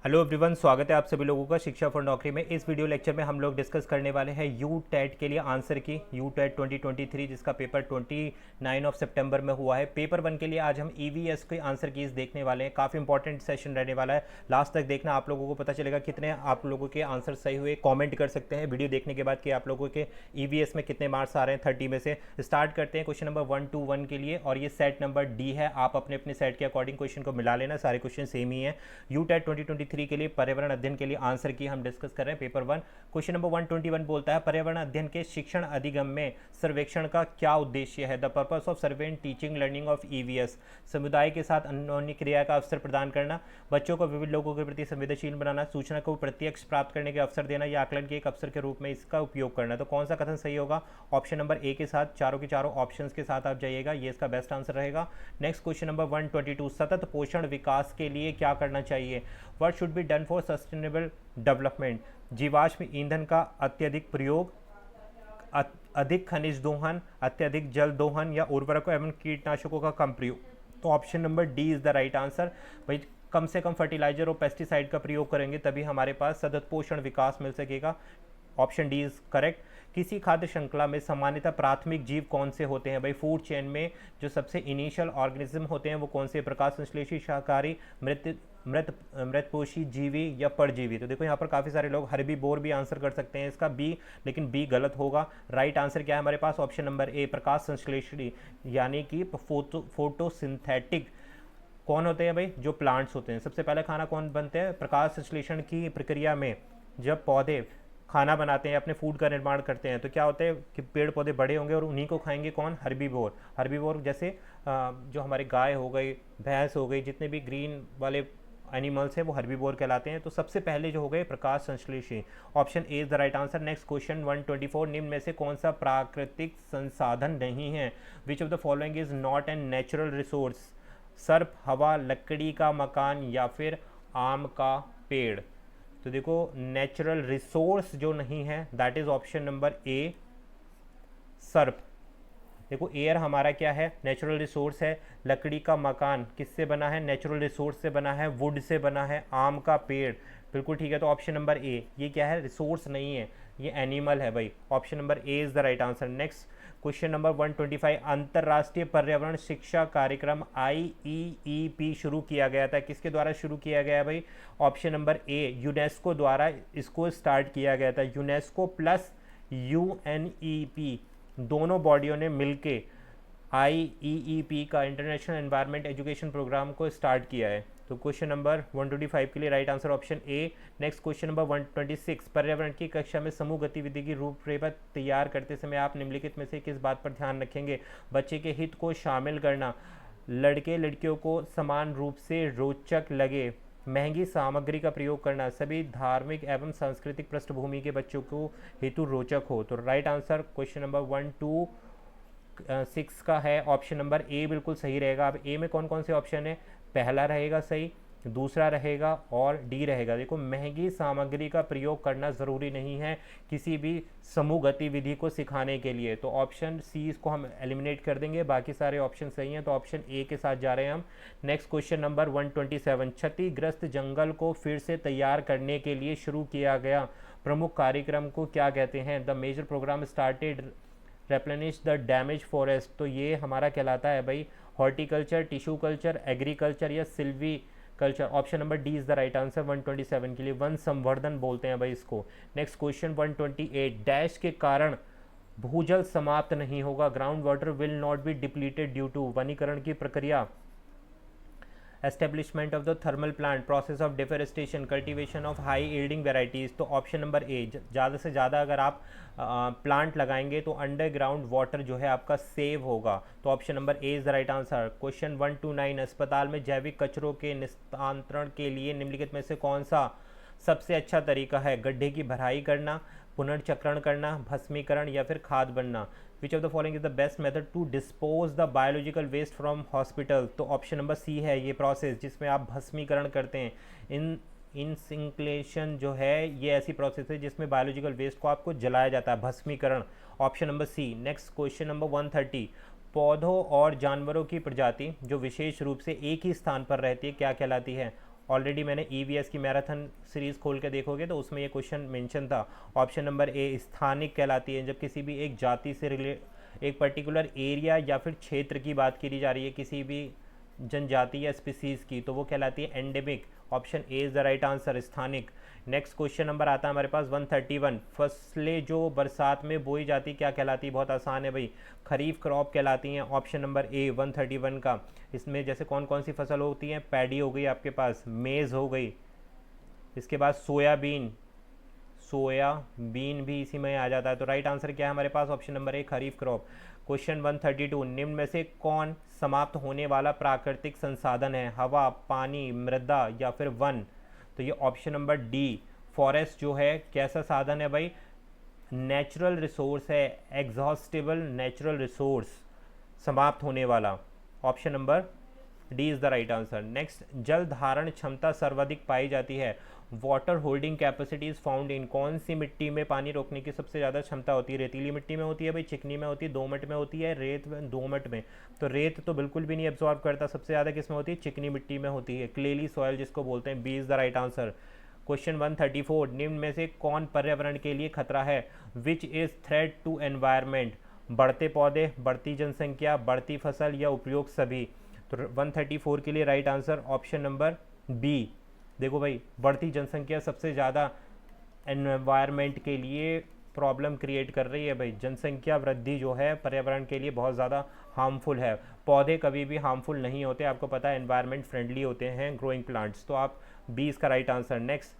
Hello everyone, स्वागत है आप सभी लोगों का शिक्षा फॉर नौकरी में। इस वीडियो लेक्चर में हम लोग डिस्कस करने वाले हैं यू टेट के लिए आंसर की, यू टेट 2023 जिसका पेपर 29 सितंबर में हुआ है। पेपर 1 के लिए आज हम ईवीएस के आंसर कीज देखने वाले हैं। काफ़ी इंपॉर्टेंट सेशन रहने वाला है, लास्ट तक देखना, आप लोगों को पता चलेगा कितने आप लोगों के आंसर सही हुए। कॉमेंट कर सकते हैं वीडियो देखने के बाद कि आप लोगों के ईवीएस में कितने मार्क्स आ रहे हैं 30 में से। स्टार्ट करते हैं क्वेश्चन नंबर 1 to 1 के लिए, और ये सेट नंबर डी है। आप अपने अपने सेट के अकॉर्डिंग क्वेश्चन को मिला लेना, सारे क्वेश्चन सेम ही है। यू टेट 2023 के लिए पर्यावरण अध्ययन के लिए आंसर की हम डिस्कस कर रहे हैं पेपर 1। क्वेश्चन नंबर 121 बोलता है पर्यावरण अध्ययन के शिक्षण अधिगम में सर्वेक्षण का क्या उद्देश्य है। The purpose of survey and teaching learning of EVS. समुदाय के साथ अन्योन्य क्रिया का अवसर प्रदान करना, बच्चों को विविध लोगों के प्रति संवेदनशील बनाना, सूचना को प्रत्यक्ष प्राप्त करने के अवसर देना या आकलन के एक अवसर के रूप में इसका उपयोग करना। तो कौन सा कथन सही होगा? ऑप्शन नंबर ए के साथ, चारों के चारों ऑप्शन के साथ आप जाइएगा, ये इसका बेस्ट आंसर रहेगा। नेक्स्ट क्वेश्चन नंबर 122, सतत पोषण विकास के लिए क्या करना चाहिए? What should be done for sustainable development? जीवाश्म ईंधन का अत्यधिक प्रयोग, अधिक खनिज दोहन, अत्यधिक जल दोहन या उर्वरकों एवं कीटनाशकों का कम प्रयोग। तो option number D is the right answer. भाई कम से कम फर्टिलाइजर और पेस्टिसाइड का प्रयोग करेंगे तभी हमारे पास सतत पोषण विकास मिल सकेगा। Option D is correct. किसी खाद्य श्रृंखला में सामान्यतः प्राथमिक जीव कौन से होते हैं? भाई फूड चेन में जो सबसे इनिशियल ऑर्गेनिज्म होते हैं वो कौन से? प्रकाश संश्लेषी, शाकाहारी, मृत मृत मृतपोषी, जीवी या परजीवी। तो देखो यहाँ पर काफ़ी सारे लोग हर्बीवोर भी आंसर कर सकते हैं इसका बी, लेकिन बी गलत होगा। राइट आंसर क्या है हमारे पास? ऑप्शन नंबर ए, प्रकाश संश्लेषी, यानी कि फोटोसिंथेटिक। कौन होते हैं भाई? जो प्लांट्स होते हैं। सबसे पहले खाना कौन बनते हैं? प्रकाश संश्लेषण की प्रक्रिया में जब पौधे खाना बनाते हैं, अपने फूड का निर्माण करते हैं, तो क्या होता है कि पेड़ पौधे बड़े होंगे और उन्हीं को खाएंगे कौन? हर्बीवोर। हर्बीवोर जैसे जो हमारे गाय हो गई, भैंस हो गई, जितने भी ग्रीन वाले एनिमल्स हैं वो हर्बीवोर कहलाते हैं। तो सबसे पहले जो हो गए प्रकाश संश्लेषी। Option A is the right answer. Next question 124, निम्न में से कौन सा प्राकृतिक संसाधन नहीं है? Which of the following is not an natural resource? सर्प, हवा, लकड़ी का मकान या फिर आम का पेड़। तो देखो नेचुरल रिसोर्स जो नहीं है दैट इज ऑप्शन नंबर ए, सर्प। देखो एयर हमारा क्या है? नेचुरल रिसोर्स है। लकड़ी का मकान किससे बना है? नेचुरल रिसोर्स से बना है, वुड से बना है। आम का पेड़, बिल्कुल ठीक है। तो ऑप्शन नंबर ए, ये क्या है? रिसोर्स नहीं है, ये एनिमल है भाई। Option number A is the right answer. Next question number 125, अंतर्राष्ट्रीय पर्यावरण शिक्षा कार्यक्रम IEEP शुरू किया गया था, किसके द्वारा शुरू किया गया है भाई? ऑप्शन नंबर ए, यूनेस्को द्वारा इसको स्टार्ट किया गया था। यूनेस्को प्लस UNEP दोनों बॉडियों ने मिलके IEEP का इंटरनेशनल एनवायरनमेंट एजुकेशन प्रोग्राम को स्टार्ट किया है। तो क्वेश्चन नंबर 125 के लिए right answer option A. Next question number 126, पर्यावरण की कक्षा में समूह गतिविधि की रूपरेखा तैयार करते समय आप निम्नलिखित में से किस बात पर ध्यान रखेंगे? बच्चे के हित को शामिल करना, लड़के लड़कियों को समान रूप से रोचक लगे, महंगी सामग्री का प्रयोग करना, सभी धार्मिक एवं सांस्कृतिक पृष्ठभूमि के बच्चों को हेतु रोचक हो। तो राइट आंसर क्वेश्चन नंबर 126 का है ऑप्शन नंबर ए, बिल्कुल सही रहेगा। अब ए में कौन कौन से ऑप्शन है? पहला रहेगा सही, दूसरा रहेगा और डी रहेगा। देखो महंगी सामग्री का प्रयोग करना ज़रूरी नहीं है किसी भी समूह गतिविधि को सिखाने के लिए, तो ऑप्शन सी इसको हम एलिमिनेट कर देंगे, बाकी सारे ऑप्शन सही हैं। तो ऑप्शन ए के साथ जा रहे हैं हम। नेक्स्ट क्वेश्चन नंबर 127, क्षतिग्रस्त जंगल को फिर से तैयार करने के लिए शुरू किया गया प्रमुख कार्यक्रम को क्या कहते हैं? The major program started replenish the damage forest. तो ये हमारा कहलाता है भाई हॉर्टिकल्चर, टिश्यू कल्चर, एग्रीकल्चर या Silvi culture. Option number D is the right answer 127 के लिए। वन संवर्धन बोलते हैं भाई इसको। नेक्स्ट क्वेश्चन 128, डैश के कारण भूजल समाप्त नहीं होगा, ground water will not be depleted due to. वनीकरण की प्रक्रिया, establishment of the thermal plant, process of deforestation, cultivation of high yielding varieties. तो ऑप्शन नंबर ए, ज़्यादा से ज़्यादा अगर आप प्लांट लगाएंगे तो अंडरग्राउंड वाटर जो है आपका सेव होगा। तो option number A is the right answer. Question 129, अस्पताल में जैविक कचरों के निस्तारण के लिए निम्नलिखित में से कौन सा सबसे अच्छा तरीका है? गड्ढे की भराई करना, पुनर्चक्रण करना, भस्मीकरण या फिर खाद बनना। Which of the following is the best method to dispose the biological waste from hospital? तो ऑप्शन नंबर सी है ये प्रोसेस जिसमें आप भस्मीकरण करते हैं। इनसिंक्लेशन जो है ये ऐसी प्रोसेस है जिसमें बायोलॉजिकल वेस्ट को आपको जलाया जाता है, भस्मीकरण। Option number C. Next question number 130, पौधों और जानवरों की प्रजाति जो विशेष रूप से एक ही स्थान पर रहती है क्या कहलाती है? ऑलरेडी मैंने ईवीएस की मैराथन सीरीज़ खोल के देखोगे तो उसमें ये क्वेश्चन मेंशन था। ऑप्शन नंबर ए स्थानिक कहलाती है, जब किसी भी एक जाति से एक पर्टिकुलर एरिया या फिर क्षेत्र की बात की जा रही है, किसी भी जनजाति या स्पीसीज़ की, तो वो कहलाती है endemic. Option A is the right answer, स्थानिक। नेक्स्ट क्वेश्चन नंबर आता है हमारे पास 131। फसलें जो बरसात में बोई जाती क्या कहलाती? बहुत आसान है भाई, खरीफ क्रॉप कहलाती हैं। ऑप्शन नंबर ए 131 का। इसमें जैसे कौन कौन सी फसल होती है? पैडी हो गई आपके पास, मेज़ हो गई, इसके बाद सोयाबीन, सोयाबीन भी इसी में आ जाता है। तो राइट आंसर क्या है हमारे पास? Option number A kharif crop. Question 132। निम्न में से कौन समाप्त होने वाला प्राकृतिक संसाधन है? हवा, पानी, मृदा या फिर वन? तो ये ऑप्शन नंबर डी फॉरेस्ट जो है कैसा साधन है भाई? नेचुरल रिसोर्स है, एग्जॉस्टेबल नेचुरल रिसोर्स, समाप्त होने वाला। Option number D is the right answer. Next, जल धारण क्षमता सर्वाधिक पाई जाती है, water holding capacity is found in? कौन सी मिट्टी में पानी रोकने की सबसे ज़्यादा क्षमता होती है? रेतीली मिट्टी में होती है भाई, चिकनी में होती है, दोमट में होती है, रेत में, दोमट में? तो रेत तो बिल्कुल भी नहीं एब्जॉर्ब करता, सबसे ज़्यादा किस में होती है? चिकनी मिट्टी में होती है, क्लेली सॉइल जिसको बोलते हैं। B is the right answer. Question 134। निम्न में से कौन पर्यावरण के लिए खतरा है? Which is threat to environment? बढ़ते पौधे, बढ़ती जनसंख्या, बढ़ती फसल या उपयोग सभी? तो 134 के लिए right answer option number B. देखो भाई, बढ़ती जनसंख्या सबसे ज़्यादा एनवायरनमेंट के लिए प्रॉब्लम क्रिएट कर रही है भाई। जनसंख्या वृद्धि जो है पर्यावरण के लिए बहुत ज़्यादा हार्मफुल है। पौधे कभी भी हार्मफुल नहीं होते, आपको पता है, एनवायरनमेंट फ्रेंडली होते हैं ग्रोइंग प्लांट्स। तो आप बी इसका राइट आंसर। नेक्स्ट,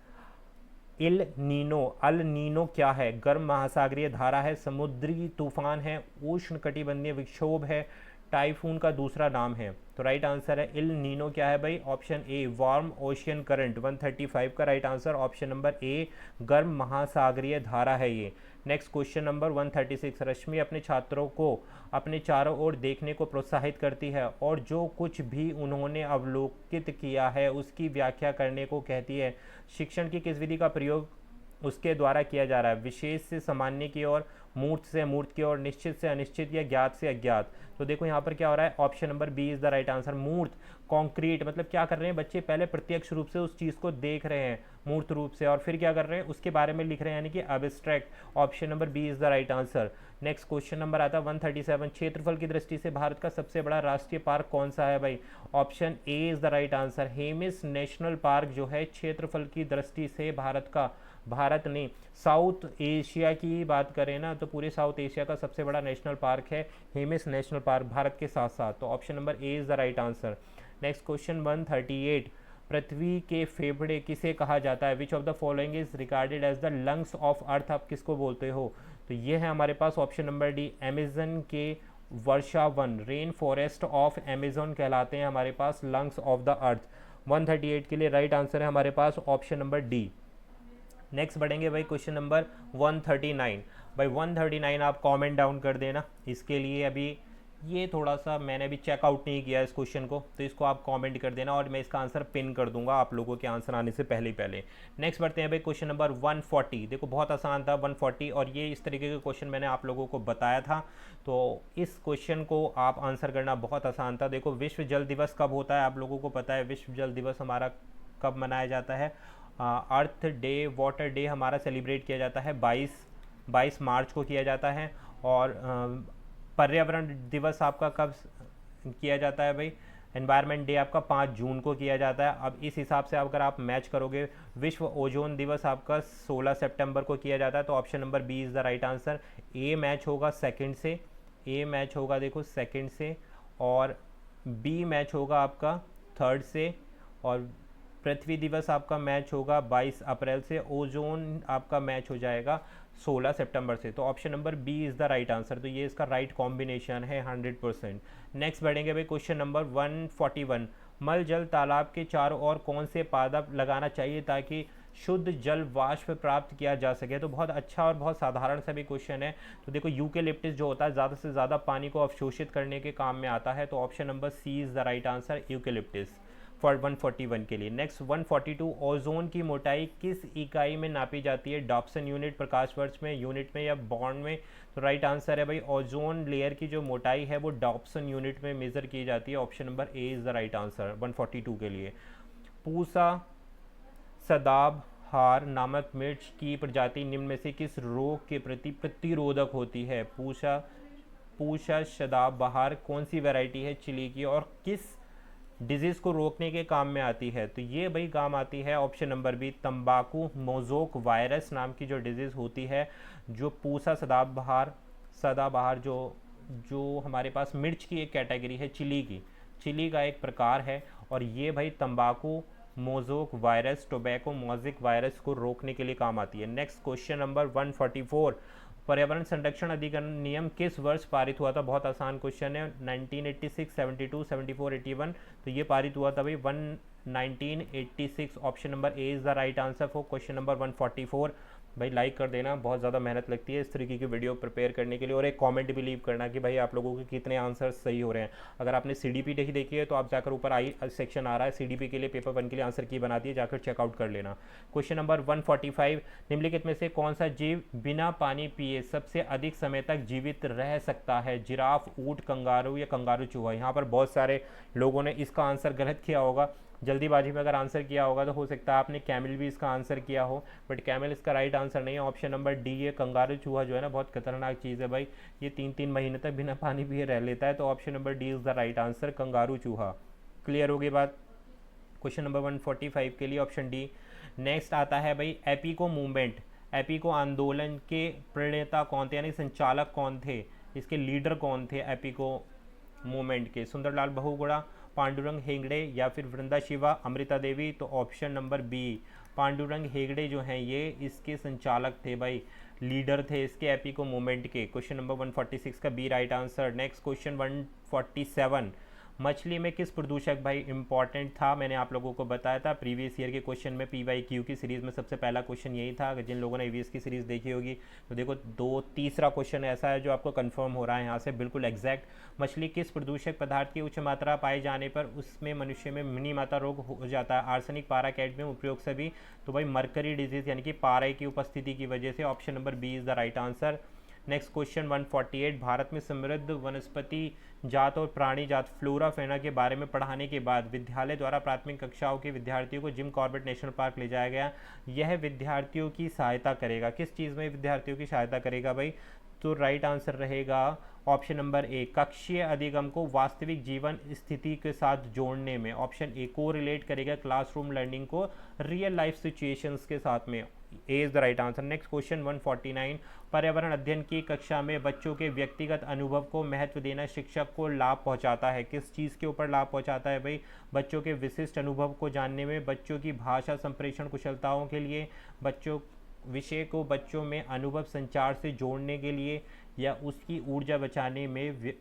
इल नीनो, अल नीनो क्या है? गर्म महासागरीय धारा है, समुद्री तूफान है, उष्ण कटिबंधीय विक्षोभ है, टाइफून का दूसरा नाम है? तो राइट आंसर है इल नीनो क्या है भाई? Option a warm ocean current. 135 का राइट आंसर ऑप्शन नंबर ए गर्म महासागरीय धारा है ये। Next question number 136। रश्मि अपने छात्रों को अपने चारों ओर देखने को प्रोत्साहित करती है और जो कुछ भी उन्होंने अवलोकित किया है उसकी व्याख्या करने को कहती है। शिक्षण की किस विधि का प्रयोग उसके द्वारा किया जा रहा है? विशेष से सामान्य की ओर, मूर्त से अमूर्त की ओर, निश्चित से अनिश्चित या ज्ञात से अज्ञात? तो देखो यहाँ पर क्या हो रहा है, option number B is the right answer. मूर्त, कॉन्क्रीट, मतलब क्या कर रहे हैं बच्चे? पहले प्रत्यक्ष रूप से उस चीज़ को देख रहे हैं मूर्त रूप से, और फिर क्या कर रहे हैं? उसके बारे में लिख रहे हैं, यानी कि abstract. Option number B is the right answer. Next question number आता है 137। क्षेत्रफल की दृष्टि से भारत का सबसे बड़ा राष्ट्रीय पार्क कौन सा है भाई? Option A is the right answer. Hemis national park जो है क्षेत्रफल की दृष्टि से भारत ने साउथ एशिया की बात करें ना, तो पूरे साउथ एशिया का सबसे बड़ा नेशनल पार्क है हेमिस नेशनल पार्क, भारत के साथ साथ। तो option number A is the right answer. Next question 138। पृथ्वी के फेफड़े किसे कहा जाता है? Which of the following is regarded as the lungs of earth? आप किसको बोलते हो? तो ये है हमारे पास ऑप्शन नंबर डी, अमेजन के वर्षावन, रेन फॉरेस्ट ऑफ अमेजन कहलाते हैं हमारे पास लंग्स ऑफ द अर्थ। 138 के लिए राइट आंसर है हमारे पास ऑप्शन नंबर डी। नेक्स्ट बढ़ेंगे भाई क्वेश्चन नंबर 139। भाई 139 आप कमेंट डाउन कर देना। इसके लिए अभी ये थोड़ा सा मैंने अभी चेकआउट नहीं किया इस क्वेश्चन को, तो इसको आप कमेंट कर देना और मैं इसका आंसर पिन कर दूंगा आप लोगों के आंसर आने से पहले ही पहले। नेक्स्ट बढ़ते हैं भाई क्वेश्चन नंबर 140। देखो बहुत आसान था 140, और ये इस तरीके के क्वेश्चन मैंने आप लोगों को बताया था, तो इस क्वेश्चन को आप आंसर करना बहुत आसान था। देखो विश्व जल दिवस कब होता है? आप लोगों को पता है विश्व जल दिवस हमारा कब मनाया जाता है? अर्थ डे, वाटर डे हमारा सेलिब्रेट किया जाता है 22 मार्च को किया जाता है। और पर्यावरण दिवस आपका कब किया जाता है भाई? एनवायरनमेंट डे आपका 5 जून को किया जाता है। अब इस हिसाब से अगर आप मैच करोगे, विश्व ओजोन दिवस आपका 16 सितंबर को किया जाता है। तो option number B is the right answer. A match होगा सेकंड से, ए मैच होगा देखो सेकंड से, और बी मैच होगा आपका थर्ड से, और पृथ्वी दिवस आपका मैच होगा 22 अप्रैल से, ओजोन आपका मैच हो जाएगा 16 सितंबर से। तो option number B is the right answer. तो ये इसका राइट कॉम्बिनेशन है 100%। नेक्स्ट बढ़ेंगे भाई क्वेश्चन नंबर 141। मल जल तालाब के चारों ओर कौन से पादप लगाना चाहिए ताकि शुद्ध जल वाष्प प्राप्त किया जा सके? तो बहुत अच्छा और बहुत साधारण सा भी क्वेश्चन है। तो देखो यूकेलिप्टिस जो होता है ज़्यादा से ज़्यादा पानी को अवशोषित करने के काम में आता है। तो option number C is the right answer, eucalyptus for 141 के लिए। नेक्स्ट 142। ओजोन की मोटाई किस इकाई में नापी जाती है? डॉप्सन यूनिट, प्रकाश वर्ष में, यूनिट में या बॉन्ड में? तो राइट आंसर है भाई ओजोन लेयर की जो मोटाई है वो डॉप्सन यूनिट में मेजर की जाती है। Option number A is the right answer 142 के लिए। पूसा सदाबहार नामक मिर्च की प्रजाति निम्न में से किस रोग के प्रति प्रतिरोधक होती है? पूसा पूसा सदाबहार कौन सी वैरायटी है चिली की और किस डिजीज़ को रोकने के काम में आती है? तो ये भाई काम आती है ऑप्शन नंबर बी, तंबाकू मोज़ोक वायरस नाम की जो डिजीज़ होती है, जो पूसा सदाबहार सदाबहार जो जो हमारे पास मिर्च की एक कैटेगरी है, चिली का एक प्रकार है, और ये भाई तंबाकू मोज़ोक वायरस टोबैको मोज़िक वायरस को रोकने के लिए काम आती है। नेक्स्ट क्वेश्चन नंबर 144, पर्यावरण संरक्षण अधिकरण नियम किस वर्ष पारित हुआ था? बहुत आसान क्वेश्चन है, 1986, 72, 74, 81। तो ये पारित हुआ था भाई 1986। Option number A is the right answer for question number 144। भाई लाइक कर देना, बहुत ज़्यादा मेहनत लगती है इस तरीके की वीडियो प्रिपेयर करने के लिए, और एक कमेंट भी लीव करना कि भाई आप लोगों के कितने आंसर्स सही हो रहे हैं। अगर आपने सीडीपी नहीं देखी है तो आप जाकर ऊपर आई सेक्शन आ रहा है, सीडीपी के लिए पेपर 1 के लिए आंसर की बना दिए, जाकर चेकआउट कर लेना। क्वेश्चन नंबर 145, निम्नलिखित में से कौन सा जीव बिना पानी पिए सबसे अधिक समय तक जीवित रह सकता है? जिराफ, ऊँट, कंगारू या कंगारू चूहा? यहाँ पर बहुत सारे लोगों ने इसका आंसर गलत किया होगा, जल्दीबाजी में अगर आंसर किया होगा तो हो सकता है आपने कैमल भी इसका आंसर किया हो, बट कैमल इसका राइट आंसर नहीं है। ऑप्शन नंबर डी है कंगारू चूहा, जो है ना बहुत खतरनाक चीज़ है भाई, ये 3-3 महीने तक बिना पानी पिए रह लेता है। तो option number D is the right answer, kangaroo चूहा। क्लियर होगी बात क्वेश्चन नंबर 145 के लिए, ऑप्शन डी। नेक्स्ट आता है भाई एपिको मूवमेंट, एपिको आंदोलन के प्रणेता कौन थे, यानी संचालक कौन थे, इसके लीडर कौन थे एपिको मूवमेंट के? सुंदरलाल बहुगुणा, पांडुरंग हेगड़े या फिर वृंदा शिवा, अमृता देवी? तो option number B, Pandurang Hegde जो हैं ये इसके संचालक थे भाई, लीडर थे इसके एपिको मूवमेंट के। क्वेश्चन नंबर 146 का B right answer. Next question 147, मछली में किस प्रदूषक भाई इंपॉर्टेंट था? मैंने आप लोगों को बताया था प्रीवियस ईयर के क्वेश्चन में, PYQ की सीरीज़ में सबसे पहला क्वेश्चन यही था। अगर जिन लोगों ने EVS की सीरीज़ देखी होगी तो देखो तीसरा क्वेश्चन ऐसा है जो आपको कंफर्म हो रहा है यहाँ से बिल्कुल एग्जैक्ट। मछली किस प्रदूषक पदार्थ की उच्च मात्रा पाए जाने पर उसमें मनुष्य में मिनी माता रोग हो जाता है? आर्सेनिक, पारा, कैडमियम, उपयोग सभी? तो भाई मरकरी डिजीज़ यानी कि पारा की उपस्थिति की वजह से। Option number B is the right answer. Next question 148, Bharat में समृद्ध वनस्पति जात और प्राणी जात फ्लोरा फेना के बारे में पढ़ाने के बाद विद्यालय द्वारा प्राथमिक कक्षाओं के विद्यार्थियों को जिम कॉर्बेट नेशनल पार्क ले जाया गया। यह विद्यार्थियों की सहायता करेगा, किस चीज़ में विद्यार्थियों की सहायता करेगा भाई? तो राइट आंसर रहेगा ऑप्शन नंबर ए, कक्षीय अधिगम को वास्तविक जीवन स्थिति के साथ जोड़ने में। ऑप्शन ए, को रिलेट करेगा क्लासरूम लर्निंग को रियल लाइफ सिचुएशंस के साथ में। ए is the right answer. Next question 149, पर्यावरण अध्ययन की कक्षा में बच्चों के व्यक्तिगत अनुभव को महत्व देना शिक्षक को लाभ पहुंचाता है? किस चीज़ के ऊपर लाभ पहुंचाता है भाई? बच्चों के विशिष्ट अनुभव को जानने में, बच्चों की भाषा संप्रेषण कुशलताओं के लिए, बच्चों विषय को बच्चों में अनुभव संचार से जोड़ने के लिए, या उसकी ऊर्जा बचाने में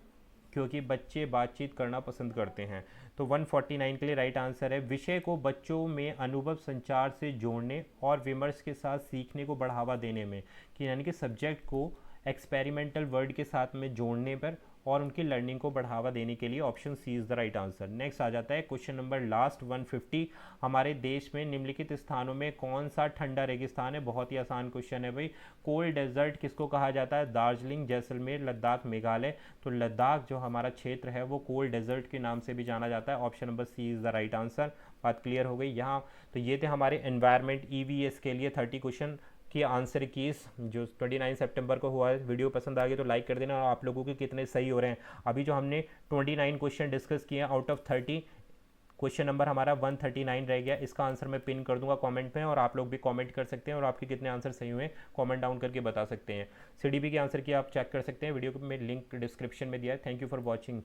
क्योंकि बच्चे बातचीत करना पसंद करते हैं। तो 149 के लिए राइट आंसर है विषय को बच्चों में अनुभव संचार से जोड़ने और विमर्श के साथ सीखने को बढ़ावा देने में, कि यानी कि सब्जेक्ट को एक्सपेरिमेंटल वर्ड के साथ में जोड़ने पर और उनकी लर्निंग को बढ़ावा देने के लिए। Option C is the right answer. Next आ जाता है क्वेश्चन नंबर लास्ट 150, हमारे देश में निम्नलिखित स्थानों में कौन सा ठंडा रेगिस्तान है? बहुत ही आसान क्वेश्चन है भाई। कोल्ड डेजर्ट किसको कहा जाता है? दार्जिलिंग, जैसलमेर, लद्दाख, मेघालय? तो लद्दाख जो हमारा क्षेत्र है वो कोल्ड डेजर्ट के नाम से भी जाना जाता है। Option number C is the right answer. बात क्लियर हो गई यहाँ। तो ये थे हमारे एनवायरनमेंट EVS के लिए 30 क्वेश्चन की आंसर कीज जो 29 सितंबर को हुआ है। वीडियो पसंद आ गई तो लाइक कर देना, और आप लोगों के कितने सही हो रहे हैं। अभी जो हमने 29 क्वेश्चन डिस्कस किए आउट ऑफ 30, क्वेश्चन नंबर हमारा 139 रह गया। इसका आंसर मैं पिन कर दूंगा कमेंट में, और आप लोग भी कमेंट कर सकते हैं और आपके कितने आंसर सही हुए कमेंट डाउन करके बता सकते हैं। CDP के आंसर की आप चेक कर सकते हैं, वीडियो में लिंक डिस्क्रिप्शन में दिया है। Thank you for watching.